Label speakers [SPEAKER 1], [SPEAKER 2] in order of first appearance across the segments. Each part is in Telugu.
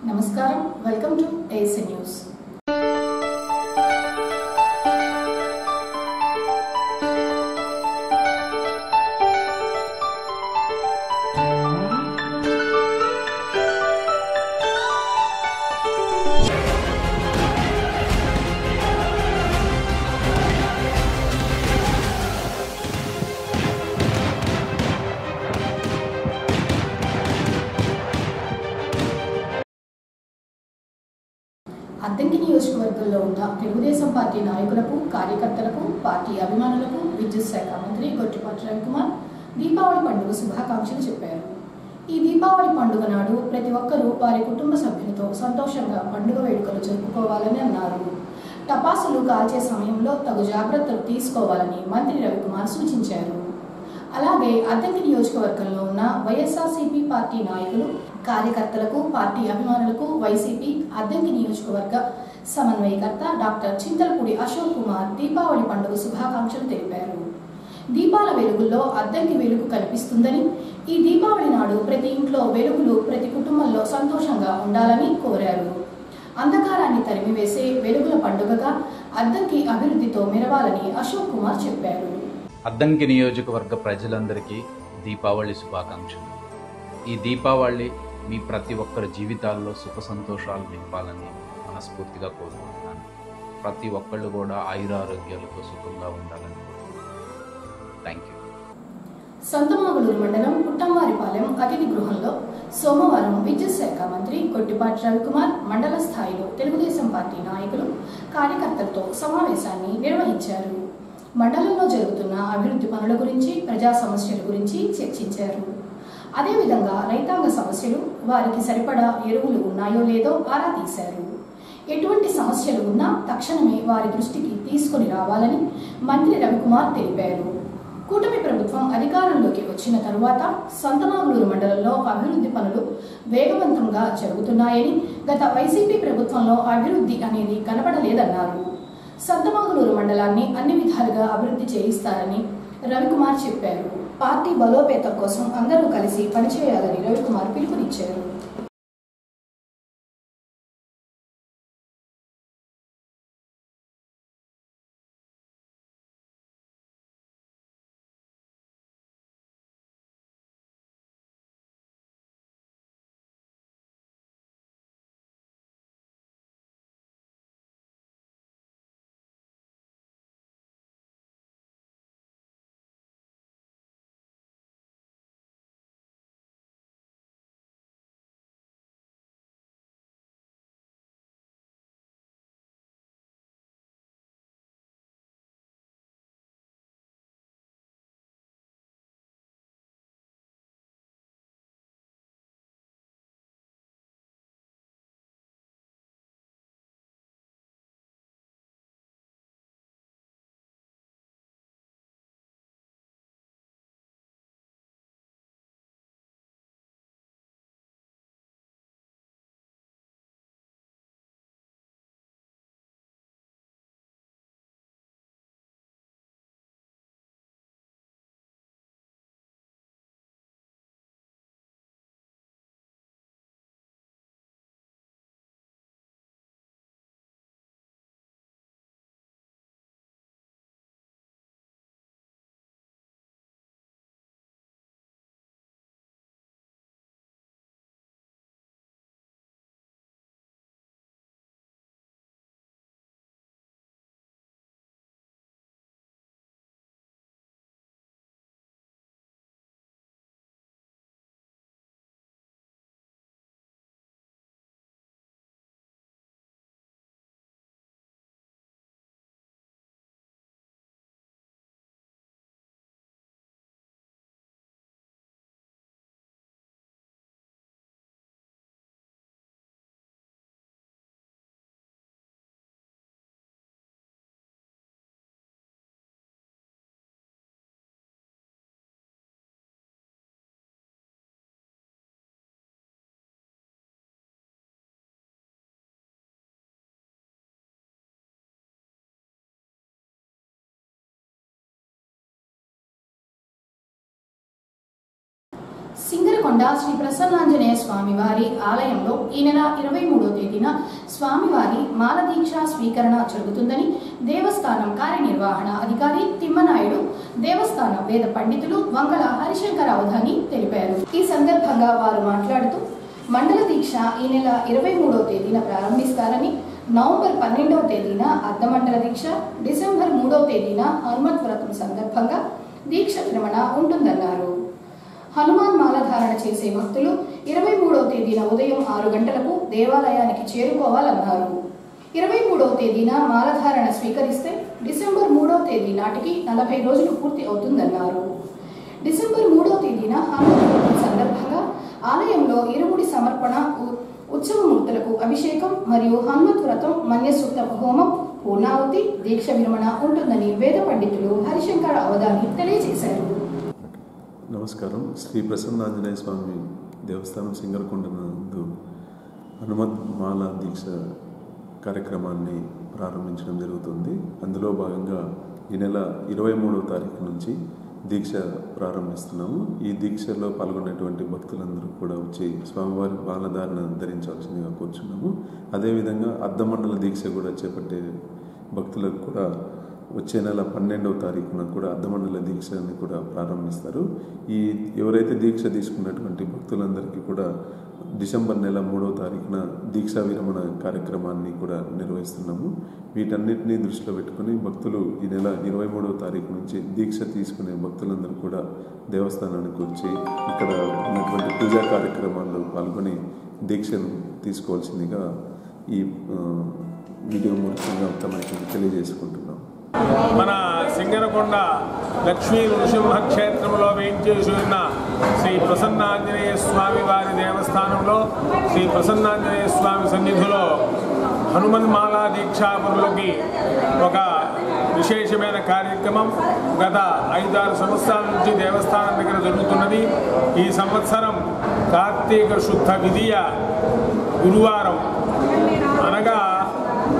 [SPEAKER 1] నమస్కారం వెల్కమ్ టు ఏఎస్ఎ న్యూస్ అద్దంకి నియోజకవర్గంలో ఉన్న తెలుగుదేశం పార్టీ నాయకులకు కార్యకర్తలకు పార్టీ అభిమానులకు విద్యుత్ శాఖ మంత్రి గొట్టిపాటి రవికుమార్ దీపావళి పండుగ శుభాకాంక్షలు చెప్పారు. ఈ దీపావళి పండుగ నాడు ప్రతి ఒక్కరూ వారి కుటుంబ సభ్యులతో సంతోషంగా పండుగ వేడుకలు జరుపుకోవాలని అన్నారు. టపాసులు కాల్చే సమయంలో తగు జాగ్రత్తలు తీసుకోవాలని మంత్రి రవికుమార్ సూచించారు. అలాగే అద్దంకి నియోజకవర్గంలో ఉన్న వైఎస్ఆర్సీపీ పార్టీ నాయకులు కార్యకర్తలకు పార్టీ అభిమానులకు వైసీపీ అద్దంకి నియోజకవర్గ సమన్వయకర్త డాక్టర్ చింతలపూడి అశోక్ కుమార్ దీపావళి పండుగ శుభాకాంక్షలు తెలిపారు. దీపాల వెలుగుల్లో అద్దంకి వెలుగు కనిపిస్తుందని, ఈ దీపావళి నాడు ప్రతి ఇంట్లో వెలుగులు ప్రతి కుటుంబంలో సంతోషంగా ఉండాలని కోరారు. అంధకారాన్ని తరిమివేసే వెలుగుల పండుగగా అద్దంకి అభివృద్ధితో మెరవాలని అశోక్ కుమార్ చెప్పారు.
[SPEAKER 2] అద్దంకి నియోజకవర్గ ప్రజలందరికీ దీపావళి శుభాకాంక్షలు. ఈ దీపావళి మీ ప్రతి ఒక్కరి జీవితాల్లో సుఖ సంతోషాలు నింపాలని మనస్ఫూర్తిగా కోరుకుంటున్నాను. ప్రతి ఒక్కళ్ళు కూడా ఆయురారోగ్యాలతో సుఖంగా ఉండాలని కోరుకుంటున్నాను. Thank you.
[SPEAKER 1] సంతమాగులూరు మండలం పుట్టంవారిపాలెం అతిథి గృహంలో సోమవారం విద్యుత్ శాఖ మంత్రి గొట్టిపాటి రవికుమార్ మండల స్థాయిలో తెలుగుదేశం పార్టీ నాయకులు కార్యకర్తలతో సమావేశాన్ని నిర్వహించారు. మండలంలో జరుగుతున్న అభివృద్ధి పనుల గురించి, ప్రజా సమస్యల గురించి చర్చించారు. అదేవిధంగా రైతాంగ సమస్యలు, వారికి సరిపడా ఎరువులు ఉన్నాయో లేదో ఆరా తీశారు. ఎటువంటి సమస్యలు ఉన్నా తక్షణమే వారి దృష్టికి తీసుకొని రావాలని మంత్రి రవికుమార్ తెలిపారు. కూటమి ప్రభుత్వం అధికారంలోకి వచ్చిన తరువాత సంతమాగులూరు మండలంలో అభివృద్ధి పనులు వేగవంతంగా జరుగుతున్నాయని, గత వైసీపీ ప్రభుత్వంలో అభివృద్ధి అనేది కనబడలేదన్నారు. సంతమాగులూరు మండలాన్ని అన్ని విధాలుగా అభివృద్ధి చేయిస్తారని రవికుమార్ చెప్పారు. పార్టీ బలోపేతం కోసం అందరూ కలిసి పనిచేయాలని రవికుమార్ పిలుపునిచ్చారు. సింగరకొండ శ్రీ ప్రసన్నాంజనేయ స్వామివారి ఆలయంలో ఈ నెల 23వ తేదీన స్వామివారి మాల దీక్ష స్వీకరణ జరుగుతుందని దేవస్థానం కార్యనిర్వహణ అధికారి తిమ్మనాయుడు, దేవస్థానం వేద పండితులు వంగల హరిశంకర అవధాని తెలిపారు. ఈ సందర్భంగా వారు మాట్లాడుతూ మండల దీక్ష ఈ నెల 23వ తేదీన ప్రారంభిస్తారని, నవంబర్ 12వ తేదీన అర్ధమండల దీక్ష, డిసెంబర్ 3వ తేదీన హనుమత్ వ్రతం సందర్భంగా దీక్ష విరమణ ఉంటుందన్నారు. హనుమాన్ మాలధారణ చేసే భక్తులు 23వ తేదీన ఉదయం 6 గంటలకు దేవాలయానికి చేరుకోవాలన్నారు. 23వ తేదీన మాలధారణ స్వీకరిస్తే డిసెంబర్ 3వ తేదీ నాటికి 40 రోజులు పూర్తి అవుతుందన్నారు. డిసెంబర్ 3వ తేదీన హనుమత్ వ్రతం సందర్భంగా ఆలయంలో ఇరుముడి సమర్పణ, ఉత్సవమూర్తులకు అభిషేకం మరియు హనుమత్ వ్రతం, మన్యసూక్త హోమం, పూర్ణావతి, దీక్ష విరమణ ఉంటుందని వేద పండితులు హరిశంకర అవధాని తెలియజేశారు.
[SPEAKER 3] నమస్కారం. శ్రీ ప్రసన్నాంజనేయ స్వామి దేవస్థానం సింగరకొండ నందు హనుమత్ మాల దీక్ష కార్యక్రమాన్ని ప్రారంభించడం జరుగుతుంది. అందులో భాగంగా ఈ నెల 23వ తారీఖు నుంచి దీక్ష ప్రారంభిస్తున్నాము. ఈ దీక్షలో పాల్గొనేటువంటి భక్తులందరూ కూడా వచ్చి స్వామివారి మాలధారణ ధరించవలసిందిగా కోరుచున్నాము. అదేవిధంగా అర్ధమండల దీక్ష కూడా చేపట్టే భక్తులకు కూడా వచ్చే నెల 12వ తారీఖున కూడా అర్ధమండల దీక్షని కూడా ప్రారంభిస్తారు. ఈ ఎవరైతే దీక్ష తీసుకున్నటువంటి భక్తులందరికీ కూడా డిసెంబర్ నెల 3వ తారీఖున దీక్షా విరమణ కార్యక్రమాన్ని కూడా నిర్వహిస్తున్నాము. వీటన్నిటినీ దృష్టిలో పెట్టుకుని భక్తులు ఈ నెల 23వ తారీఖు నుంచి దీక్ష తీసుకునే భక్తులందరూ కూడా దేవస్థానానికి వచ్చి ఇక్కడ ఉన్నటువంటి పూజా కార్యక్రమాల్లో పాల్గొని దీక్షను తీసుకోవాల్సిందిగా ఈ వీడియో మూలంగా తమకి తెలియజేసుకుంటున్నాం.
[SPEAKER 4] మన సింగరకొండ లక్ష్మీ నృసింహ క్షేత్రంలో వేయించేసి ఉన్న శ్రీ ప్రసన్నాంజనేయ స్వామి వారి దేవస్థానంలో శ్రీ ప్రసన్నాంజనేయ స్వామి సన్నిధిలో హనుమన్ మాలా దీక్షాపరులకి ఒక విశేషమైన కార్యక్రమం గత 5-6 సంవత్సరాల నుంచి దేవస్థానం దగ్గర జరుగుతున్నది. ఈ సంవత్సరం కార్తీక శుద్ధ విధియ గురువారం అనగా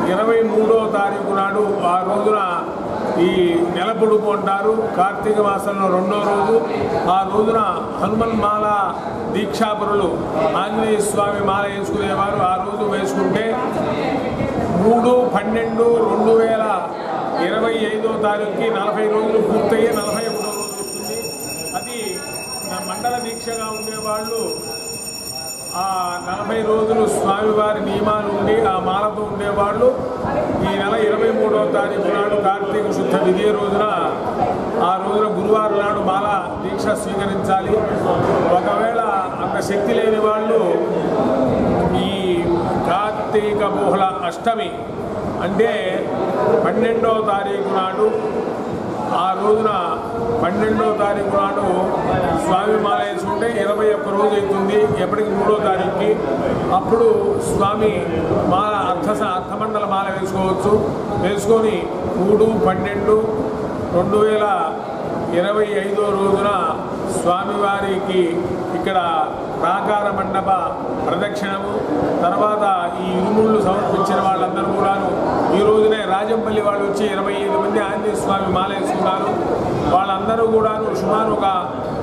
[SPEAKER 4] 23వ తారీఖు నాడు ఆ రోజున ఈ నెల పొడుపు అంటారు. కార్తీక మాసంలో 2వ రోజు. ఆ రోజున హనుమన్ మాల దీక్షాపరులు ఆంజనేయ స్వామి మాల వేసుకునేవారు. ఆ రోజు వేసుకుంటే 3/12/2025వ తారీఖుకి 40 రోజులు పూర్తయ్యే 41వ రోజు వస్తుంది. అది మండల దీక్షగా ఉండేవాళ్ళు ఆ 40 రోజులు స్వామివారి నియమాలు ఉండి ఆ మాలతో ఉండేవాళ్ళు ఈ నెల 23వ తారీఖు నాడు కార్తీక శుద్ధ విధియ రోజున ఆ రోజున గురువారం నాడు మాల దీక్ష స్వీకరించాలి. ఒకవేళ అంత శక్తి లేని వాళ్ళు ఈ కార్తీక బహుళ అష్టమి అంటే 12వ తారీఖు నాడు ఆ రోజున 12వ తారీఖు నాడు స్వామి మాల వేసుకుంటే 21 రోజు అవుతుంది. ఎప్పటికి 3వ తారీఖుకి అప్పుడు స్వామి మాల అర్ధమండల మాల వేసుకోవచ్చు. వేసుకొని 3/12/2025 రోజున స్వామివారికి ఇక్కడ ప్రాకార మండప ప్రదక్షిణము, తర్వాత ఈ ఇరుముళ్ళు సమర్పించిన వాళ్ళందరూ కూడాను ఈ రోజునే రాజంపల్లి వాళ్ళు వచ్చి 25 మంది ఆంజనేయ స్వామి మాల వేసుకున్నారు. వాళ్ళందరూ కూడాను సుమారు ఒక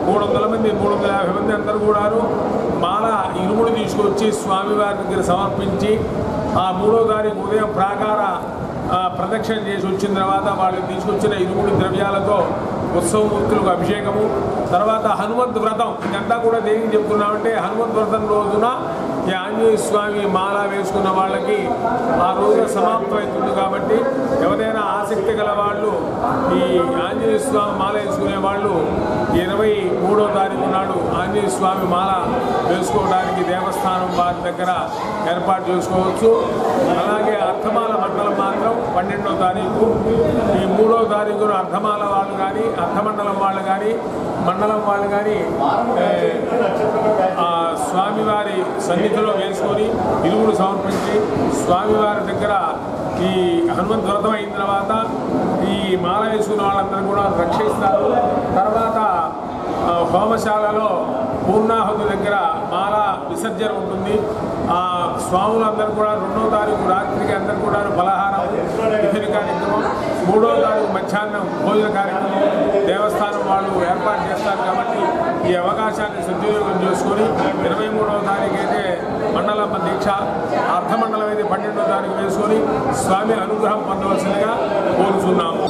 [SPEAKER 4] 300 మంది 350 మంది అందరూ కూడాను మాల ఇరుముడు తీసుకొచ్చి స్వామివారి దగ్గర సమర్పించి ఆ 3వ తారీఖు ఉదయం ప్రాకార ప్రదక్షిణ చేసి వచ్చిన తర్వాత వాళ్ళు తీసుకొచ్చిన ఇరుముడి ద్రవ్యాలతో ఉత్సవమూర్తులకు అభిషేకము, తర్వాత హనుమంత్ వ్రతం. ఇదంతా కూడా దేనికి చెప్తున్నామంటే హనుమంత్ వ్రతం రోజున ఈ ఆంజనేయ స్వామి మాల వేసుకున్న వాళ్ళకి ఆ రోజున సమాప్తమవుతుంది. కాబట్టి ఎవరైనా ఆసక్తి గల వాళ్ళు ఈ ఆంజనేయ స్వామి మాల వేసుకునే వాళ్ళు 23వ తారీఖు నాడు ఆంజనేయ స్వామి మాల వేసుకోవడానికి దేవస్థానం వారి దగ్గర ఏర్పాటు చేసుకోవచ్చు. అలాగే అర్ధమాల మండలం మాత్రం 12వ తారీఖు, ఈ 3వ తారీఖున అర్ధమాల వాళ్ళు కానీ అర్ధమండలం వాళ్ళు కానీ మండలం వాళ్ళు కానీ స్వామివారి సన్నిధిలో వేసుకొని ఇరుముడు సమర్పించి స్వామివారి దగ్గర ఈ హనుమంత్ వ్రతం అయిన తర్వాత ఈ మాల వేసుకున్న వాళ్ళందరూ కూడా రక్షిస్తారు. తర్వాత హోమశాలలో పూర్ణాహుతి దగ్గర మాల విసర్జన ఉంటుంది. ఆ స్వాములందరూ కూడా 2వ తారీఖు రాత్రికి అందరూ కూడా పలహారం టిఫిన్ కార్యక్రమం, 3వ తారీఖు మధ్యాహ్నం భోజన కార్యక్రమం దేవస్థానం వాళ్ళు ఏర్పాటు చేస్తారు. కాబట్టి ఈ అవకాశాన్ని సద్వినియోగం చేసుకొని 23వ తారీఖు అయితే మండలమ్మ దీక్ష, అర్ధమండలం అయితే 12వ తారీఖు వేసుకొని స్వామి అనుగ్రహం పొందవలసిందిగా కోరుతున్నాము.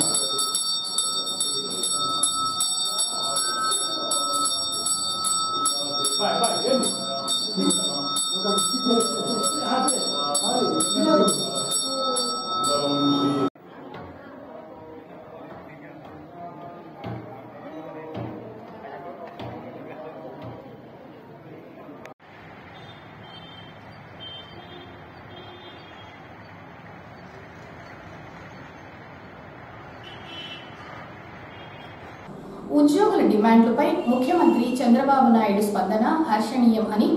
[SPEAKER 1] ఉద్యోగుల డిమాండ్లపై ముఖ్యమంత్రి చంద్రబాబు నాయుడు స్పందన హర్షణీయం అని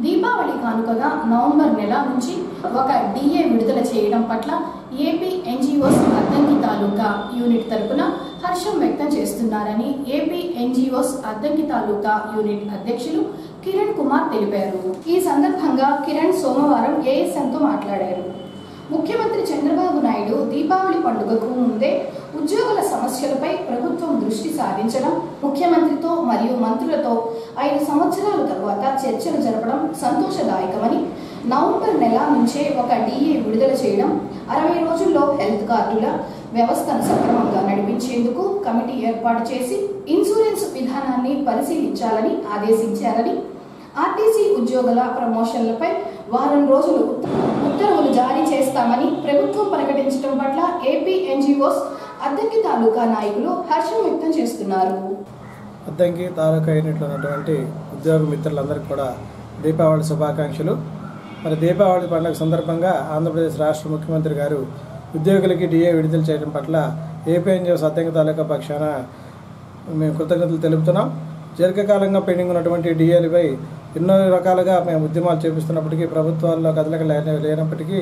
[SPEAKER 1] దీపావళి కానుకగా నవంబర్ నెల నుంచి ఒక డిఏ విడుదల చేయడం పట్ల ఏపీ ఎన్జీఓస్ అద్దంకి తాలూకా యూనిట్ తరపున హర్షం వ్యక్తం చేస్తున్నారని ఏపీ ఎన్జీఓస్ అద్దంకి తాలూకా యూనిట్ అధ్యక్షులు కిరణ్ కుమార్ తెలిపారు. ఈ సందర్భంగా కిరణ్ సోమవారం ఏఎస్ఎంతో మాట్లాడారు. ముఖ్యమంత్రి చంద్రబాబు నాయుడు దీపావళి పండుగకు ముందే ఉద్యోగుల సమస్యలపై ప్రభుత్వం దృష్టి సారించడం, ముఖ్యమంత్రితో మరియు మంత్రులతో 5 సంవత్సరాల తరువాత చర్చలు జరపడం సంతోషదాయకమని, నవంబర్ నెల నుంచే ఒక డిఏ విడుదల చేయడం, 60 రోజుల్లో హెల్త్ కార్డుల వ్యవస్థను సక్రమంగా నడిపించేందుకు కమిటీ ఏర్పాటు చేసి ఇన్సూరెన్స్ విధానాన్ని పరిశీలించాలని ఆదేశించారని, ఆర్టీసీ ఉద్యోగుల ప్రమోషన్లపై వారం రోజులు ఉత్తర్వులు జారీ చేస్తామని ప్రభుత్వం ప్రకటించడం పట్ల ఏపీ ఎన్జీఓస్ అద్దంకి తాలూకా నాయకులు హర్షం వ్యక్తం చేస్తున్నారు.
[SPEAKER 5] అద్దంకి తాలూకా యూనిట్లో ఉన్నటువంటి ఉద్యోగ మిత్రులందరికీ కూడా దీపావళి శుభాకాంక్షలు. మరి దీపావళి పండుగ సందర్భంగా ఆంధ్రప్రదేశ్ రాష్ట్ర ముఖ్యమంత్రి గారు ఉద్యోగులకి డిఏ విడుదల చేయడం పట్ల ఏపీ ఎన్జీఓస్ అద్దంకి తాలూకా పక్షాన మేము కృతజ్ఞతలు తెలుపుతున్నాం. దీర్ఘకాలంగా పెండింగ్ ఉన్నటువంటి డిఏలపై ఎన్నో రకాలుగా మేము ఉద్యమాలు చేపిస్తున్నప్పటికీ ప్రభుత్వాల్లో కదలిక లేనప్పటికీ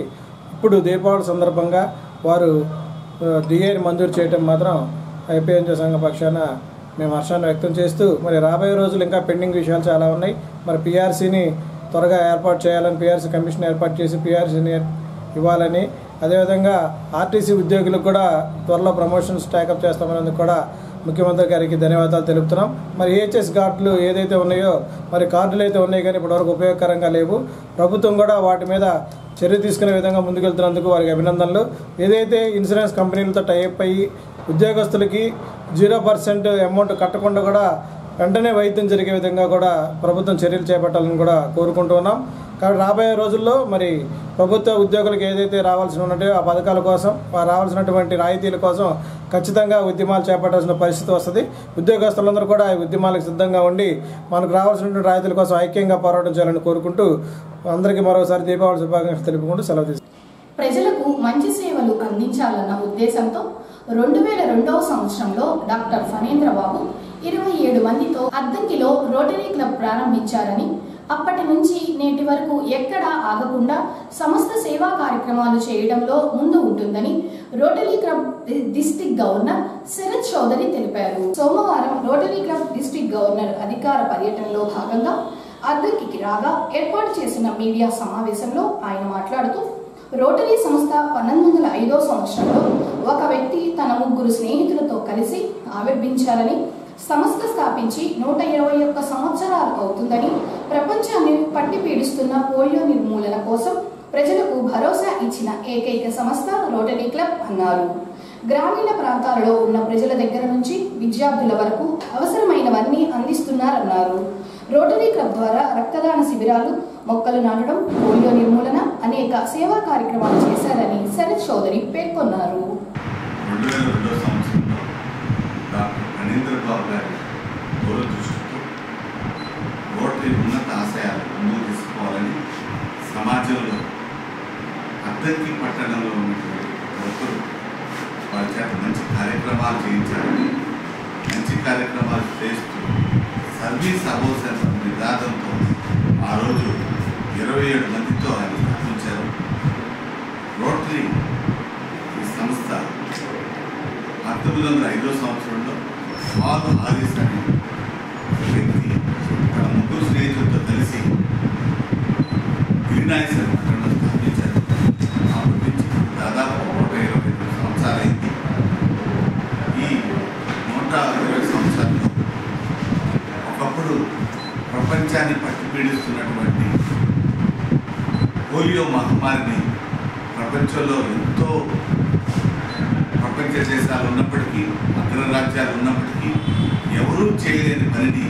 [SPEAKER 5] ఇప్పుడు దీపావళి సందర్భంగా వారు డిఏని మంజూరు చేయడం మాత్రం ఏపీ ఎన్జీఓ సంఘ పక్షాన మేము హర్షాన్ని వ్యక్తం చేస్తూ, మరి రాబోయే రోజులు ఇంకా పెండింగ్ విషయాలు చాలా ఉన్నాయి. మరి పీఆర్సీని త్వరగా ఏర్పాటు చేయాలని, పీఆర్సీ కమిషన్ ఏర్పాటు చేసి పీఆర్సీని ఇవ్వాలని, అదేవిధంగా ఆర్టీసీ ఉద్యోగులకు కూడా త్వరలో ప్రమోషన్స్ టేకప్ చేస్తామనేందుకు కూడా ముఖ్యమంత్రి గారికి ధన్యవాదాలు తెలుపుతున్నాం. మరి ఏహెచ్ఎస్ కార్డులు ఏదైతే ఉన్నాయో, మరి కార్డులు అయితే ఉన్నాయి కానీ ఇప్పటివరకు ఉపయోగకరంగా లేవు. ప్రభుత్వం కూడా వాటి మీద చర్య తీసుకునే విధంగా ముందుకెళ్తున్నందుకు వారికి అభినందనలు. ఏదైతే ఇన్సూరెన్స్ కంపెనీలతో టైప్ అయ్యి ఉద్యోగస్తులకి 0% అమౌంట్ కట్టకుండా కూడా వెంటనే వైద్యం జరిగే విధంగా కూడా ప్రభుత్వం చర్యలు చేపట్టాలని కూడా కోరుకుంటూ ఉన్నాం. కాబట్టి రాబోయే రోజుల్లో మరి ప్రభుత్వ ఉద్యోగులకు ఏదైతే రావాల్సి ఉన్నట్టు ఆ పథకాల కోసం, రావాల్సినటువంటి రాయితీల కోసం ఖచ్చితంగా ఉద్యమాలు చేపట్టాల్సిన పరిస్థితి వస్తుంది. ఉద్యోగస్తులందరూ కూడా ఈ ఉద్యమాలకు సిద్ధంగా ఉండి మనకు రావాల్సినటువంటి రాయితీల కోసం ఐక్యంగా పోరాటం చేయాలని కోరుకుంటూ అందరికీ మరోసారి దీపావళి శుభాకాంక్షలు తెలుపుకుంటూ సెలవు తీసుకుంటాం.
[SPEAKER 1] ప్రజలకు మంచి సేవలు అందించాలన్న ఉద్దేశంతో 2002వ సంవత్సరంలో డాక్టర్ ఫణేంద్రబాబు 27 మందితో అద్దంకిలో రోటరీ క్లబ్ ప్రారంభించారని, అప్పటి నుంచి నేటి వరకు ఎక్కడా ఆగకుండా సమస్త సేవా కార్యక్రమాలు చేయడంలో ముందు ఉంటుందని Rotary Club district governor Sharath Chowdary తెలిపారు. సోమవారం రోటరీ క్లబ్ డిస్ట్రిక్ట్ గవర్నర్ అధికార పర్యటనలో భాగంగా అద్దంకికి రాగా ఏర్పాటు చేసిన మీడియా సమావేశంలో ఆయన మాట్లాడుతూ, రోటరీ సంస్థ 1905వ సంవత్సరంలో ఒక వ్యక్తి తన 3 స్నేహితులతో కలిసి ఆవిర్భించారని, సంస్థ స్థాపించి 121 సంవత్సరాలు అవుతుందని, ప్రపంచాన్ని పట్టి పీడిస్తున్న పోలియో నిర్మూలన కోసం ప్రజలకు భరోసా ఇచ్చిన ఏకైక సంస్థ రోటరీ క్లబ్ అన్నారు. గ్రామీణ ప్రాంతాలలో ఉన్న ప్రజల దగ్గర నుంచి విద్యార్థుల వరకు అవసరమైనవన్నీ అందిస్తున్నారన్నారు. రోటరీ క్లబ్ ద్వారా రక్తదాన శిబిరాలు, మొక్కలు నాటడం, పోలియో నిర్మూలన, అనేక సేవా కార్యక్రమాలు చేశారని శరత్ చౌదరి పేర్కొన్నారు.
[SPEAKER 6] 2002వ సంవత్సరంలో డాక్టర్ ఫణేంద్రబాబు గారి దూరదృష్టితో రోటరీ ఉన్నత ఆశయాలు ముందుకు తీసుకోవాలని సమాజంలో అద్దంకి పట్టణంలో ఉన్నటువంటి ఒకరు వారి చేత మంచి కార్యక్రమాలు చేయించాలని, మంచి కార్యక్రమాలు చేస్తూ సర్వీస్ అబోవ్ నినాదంతో ఆ రోజు 27 మందితో ఆయన స్థాపించారు. రోటరీ ఈ సంస్థ 1905వ సంవత్సరంలో స్వామి ఆదిస్ అనే వ్యక్తి తన 3 స్నేహితులతో కలిసి గిరినాయసర్ పట్టణంలో స్థాపించారు. అప్పటి నుంచి దాదాపు 122 సంవత్సరాలైంది. ఈ 120 సంవత్సరాల్లో ఒకప్పుడు పోలియో మహమ్మారిని ప్రపంచంలో ఎంతో ప్రపంచ దేశాలు ఉన్నప్పటికీ అగ్రరాజ్యాలు ఉన్నప్పటికీ ఎవరూ చేయలేని పనిని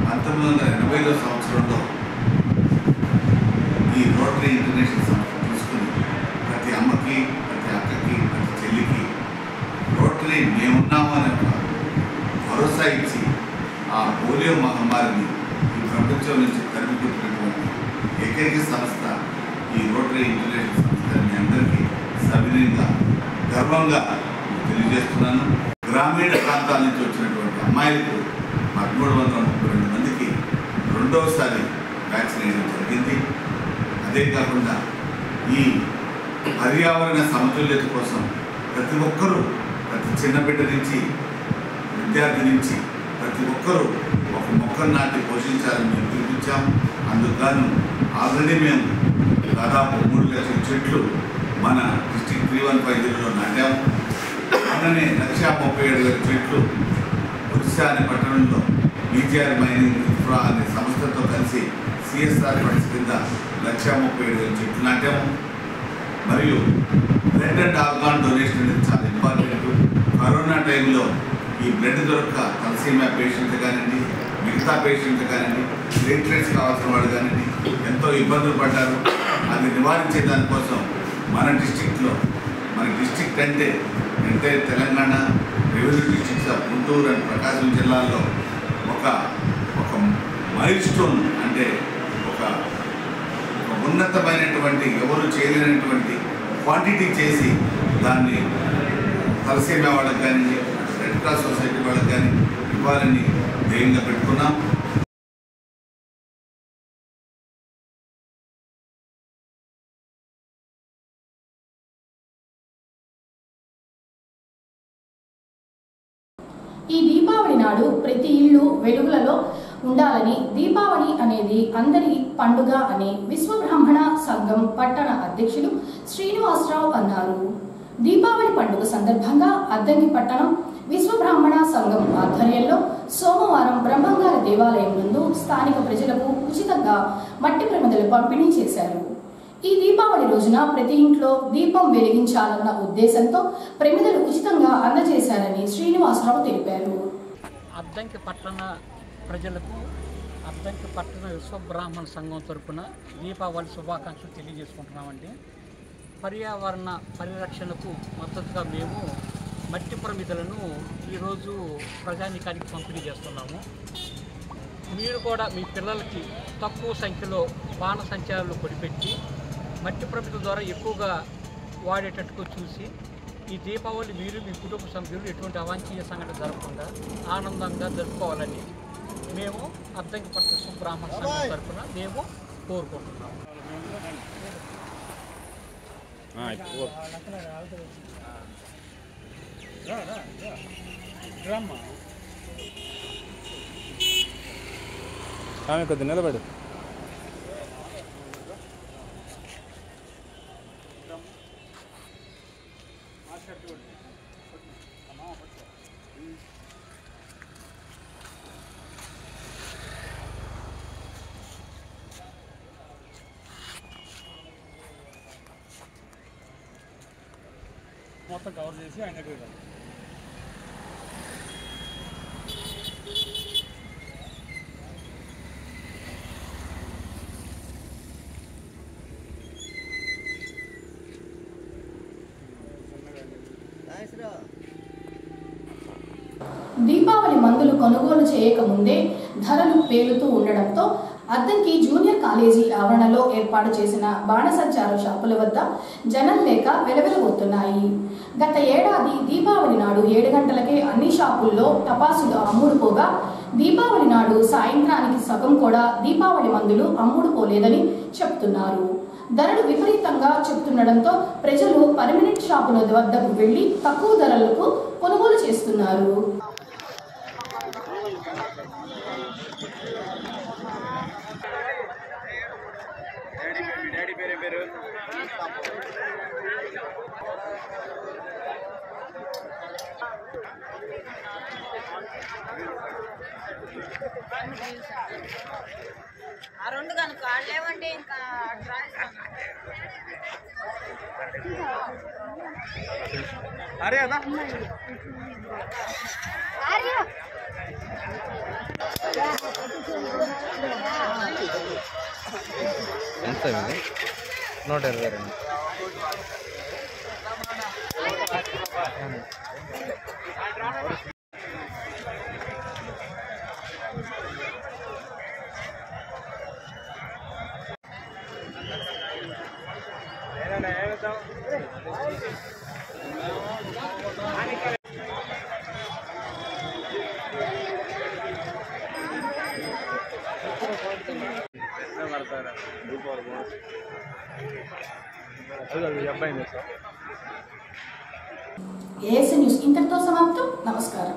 [SPEAKER 6] 1980 సంవత్సరంలో ఈ రోటరీ ఇంటర్నేషనల్ సంస్థ తీసుకుని ప్రతి అమ్మకి, ప్రతి అక్కకి, ప్రతి చెల్లికి రోటరీ మేమున్నాము అనే ఒక భరోసా ఇచ్చి ఆ పోలియో మహమ్మారిని ఈ ప్రపంచం నుంచి తరిమికొట్టినటువంటి ఏకైక సంస్థ ఈ రోటరీ ఇంటర్నేషనల్ సంస్థ. మీ అందరికీ సవినయంగా గర్వంగా తెలియజేస్తున్నాను. గ్రామీణ ప్రాంతాల నుంచి వచ్చినటువంటి అమ్మాయిలకు 1332 మందికి రెండవసారి వ్యాక్సిన్ వేయడం జరిగింది. అదే కాకుండా ఈ పర్యావరణ సమతుల్యత కోసం ప్రతి ఒక్కరూ, ప్రతి చిన్న బిడ్డ నుంచి విద్యార్థి నుంచి ప్రతి ఒక్కరూ ఒక మొక్కను నాటి పోషించాలని మేము పిలిపించాం. అందుకు ఆల్రెడీ మేము దాదాపు 3 లక్షల చెట్లు మన డిస్ట్రిక్ట్ 3150లో నాటాము. మొన్ననే 1,37,000 చెట్లు ఒడిశా అనే పట్టణంలో ఈజీఆర్ మైనింగ్ ఇన్ఫ్రా అనే సంస్థతో కలిసి సిఎస్ఆర్ ఫండ్స్ కింద 1,37,000 చెట్లు నాటాము. మరియు బ్లడ్ అండ్ ఆర్గాన్ డొనేషన్ అనేది చాలా ఇంపార్టెంట్. కరోనా టైంలో ఈ బ్లడ్ దొరక్క తలసీమియా పేషెంట్ కానివ్వండి, మిగతా పేషెంట్ కానివ్వండి, ప్లేట్లెట్స్ కావాల్సిన వాళ్ళు కానివ్వండి ఎంతో ఇబ్బందులు పడ్డారు. అది నివారించే దానికోసం మన డిస్ట్రిక్ట్లో, మన డిస్ట్రిక్ట్ అంటే Telangana revenue districts of Guntur and Prakasam జిల్లాల్లో ఒక మైల్ స్టోన్ అంటే ఒక ఉన్నతమైనటువంటి ఎవరు చేయలేనటువంటి క్వాంటిటీ చేసి దాన్ని తలసీమియా వాళ్ళకి కానీ, రెడ్ క్రాస్ సొసైటీ వాళ్ళకి కానీ ఇవ్వాలని ధ్యేయంగా పెట్టుకున్నాం.
[SPEAKER 1] ఈ దీపావళి నాడు ప్రతి ఇల్లు వెలుగులలో ఉండాలని, దీపావళి అనేది అందరి పండుగ అని విశ్వబ్రాహ్మణ సంఘం పట్టణ అధ్యక్షులు శ్రీనివాసరావు అన్నారు. దీపావళి పండుగ సందర్భంగా అద్దంకి పట్టణం విశ్వబ్రాహ్మణ సంఘం ఆధ్వర్యంలో సోమవారం బ్రహ్మంగారి దేవాలయం నందు స్థానిక ప్రజలకు ఉచితంగా మట్టి ప్రమిదలు పంపిణీ చేశారు. ఈ దీపావళి రోజున ప్రతి ఇంట్లో దీపం వెలిగించాలన్న ఉద్దేశంతో ప్రమిదలు ఉచితంగా అందజేశారని శ్రీనివాసరావు తెలిపారు.
[SPEAKER 7] అద్దంకి పట్టణ ప్రజలకు అద్దంకి పట్టణ విశ్వబ్రాహ్మణ సంఘం తరపున దీపావళి శుభాకాంక్షలు తెలియజేసుకుంటున్నామండి. పర్యావరణ పరిరక్షణకు మద్దతుగా మేము మట్టి ప్రమిదలను ఈరోజు ప్రజానీకానికి పంపిణీ చేస్తున్నాము. మీరు కూడా మీ పిల్లలకి తక్కువ సంఖ్యలో బాణసంచారాలు కొనిపెట్టి మట్టి ప్రమిద ద్వారా ఎక్కువగా వాడేటట్టుగా చూసి ఈ దీపావళి మీరు మీ కుటుంబ సభ్యులు ఎటువంటి అవాంఛనీయ సంఘటన జరగకుండా ఆనందంగా జరుపుకోవాలని మేము అద్దంకి పట్టణ విశ్వబ్రాహ్మణ సంఘం తరఫున మేము కోరుకుంటున్నాము.
[SPEAKER 8] ఆమె కొద్ది నిలబడు.
[SPEAKER 4] మొత్తం కవర్ చేసి ఆయన దగ్గర
[SPEAKER 1] దీపావళి మందులు కొనుగోలు చేయకముందే ధరలు పేలుతూ ఉండడంతో అద్దంకి జూనియర్ కాలేజీ ఆవరణలో ఏర్పాటు చేసిన బాణసంచార షాపుల వద్ద జనం లేక వెలవెలబోతున్నాయి. గత ఏడాది దీపావళి నాడు 7 గంటలకే అన్ని షాపుల్లో టపాసులు అమ్ముడుపోగా దీపావళి నాడు సాయంత్రానికి సగం కూడా దీపావళి మందులు అమ్ముడుపోలేదని చెప్తున్నారు. ధరలు విపరీతంగా చెప్తుండడంతో ప్రజలు పర్మనెంట్ షాపుల వద్దకు వెళ్లి తక్కువ ధరలకు కొనుగోలు చేస్తున్నారు.
[SPEAKER 9] ఆ రెండు కనుక లేవంటే ఇంకా
[SPEAKER 8] ఎంత ఇది 122.
[SPEAKER 1] ఏఎస్ఎన్ న్యూస్ ఇంతటితో సమాప్తం. నమస్కారం.